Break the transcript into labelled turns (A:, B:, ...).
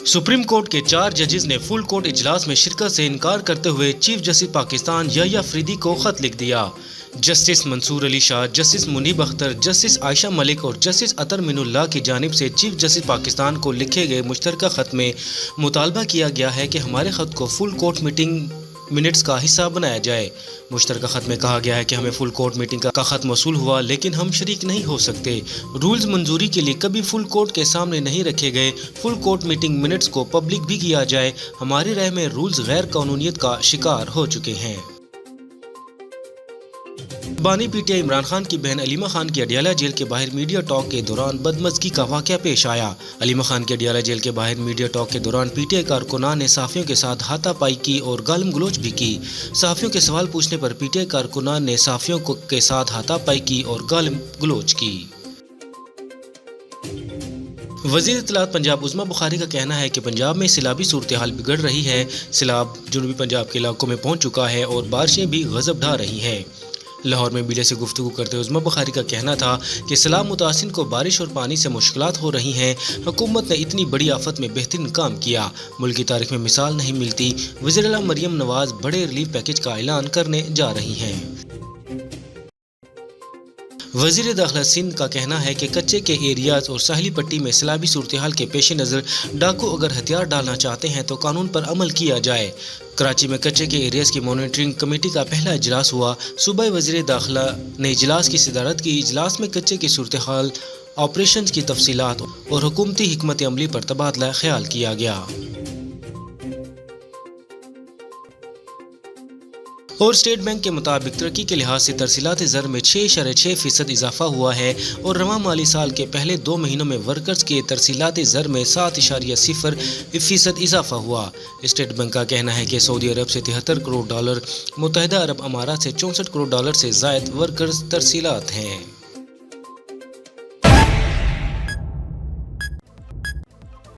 A: Supreme court के 4 जजेस ने फुल कोर्ट इजलास में शिरकत से इनकार करते हुए चीफ जस्टिस पाकिस्तान याह्या अफरीदी को खत लिख दिया। Justice Mansoor Ali Shah, justice Munib Akhtar, justice Ayesha Malik और जस्टिस अतर मिनुल्लाह की जानिब से चीफ जस्टिस पाकिस्तान को लिखे गए मुश्तरका खत में मुतालबा किया गया है कि हमारे खत को फुल कोर्ट मीटिंग मिनट्स का हिस्सा बनाया जाए। मुश्तरका खत में कहा गया है कि हमें फुल कोर्ट मीटिंग का खत मौसूल हुआ, लेकिन हम शरीक नहीं हो सकते। रूल्स मंजूरी के लिए कभी फुल कोर्ट के सामने नहीं रखे गए। फुल कोर्ट मीटिंग मिनट्स को पब्लिक भी किया जाए। हमारी राय में रूल्स गैर कानूनियत का शिकार हो चुके हैं। बानी पीटीआई इमरान खान की बहन अलीमा खान की अडियाला जेल के बाहर मीडिया टॉक के दौरान बदमज़गी का वाक़या पेश आया। अलीमा खान की अडियाला जेल के बाहर मीडिया टॉक के दौरान पीटीआई कारकुनान ने सहाफ़ियों के साथ हाथापाई की और गालम गलोच भी की। सहाफ़ियों के सवाल पूछने पर पीटीआई कारकुनान ने सहाफ़ियों के साथ हाथापाई की और गालम गलोच की। वज़ीर इत्तलात पंजाब उज़्मा बुखारी का कहना है कि पंजाब में सैलाबी सूरत हाल बिगड़ रही है। सैलाब जनूबी पंजाब के इलाकों में पहुँच चुका है और बारिशें भी गज़ब ढा रही हैं। लाहौर में मीडिया से गुफ्तगू करते हुए उज़्मा बुखारी का कहना था कि सैलाब मुतासिन को बारिश और पानी से मुश्किलात हो रही हैं। हुकूमत ने इतनी बड़ी आफत में बेहतरीन काम किया, मुल्क की तारीख में मिसाल नहीं मिलती। वज़ीर आला मरियम नवाज बड़े रिलीफ पैकेज का ऐलान करने जा रही हैं। वज़ीर दाखिला सिंध का कहना है कि कच्चे के एरियाज और साहिली पट्टी में सैलाबी सूरत हाल के पेश नज़र डाकू अगर हथियार डालना चाहते हैं तो कानून पर अमल किया जाए। कराची में कच्चे के एरियाज की मॉनिटरिंग कमेटी का पहला इजलास हुआ। सूबाई वज़ीर दाखिला ने इजलास की सदारत की। इजलास में कच्चे की सूरत हाल, ऑपरेशन की तफसीलात और हुकूमती हिकमत अमली पर तबादला ख्याल किया गया। और स्टेट बैंक के मुताबिक तरक्की के लिहाज से तरसीलात ज़र में 6.6% इजाफा हुआ है और रवां माली साल के पहले 2 महीनों में वर्कर्स के तरसीलात ज़र में 7.0% इजाफा हुआ। स्टेट बैंक का कहना है कि सऊदी अरब से $73 करोड़, मुत्तहिदा अरब अमारात से $64 करोड़ से ज़ायद वर्कर्स तरसीलात हैं।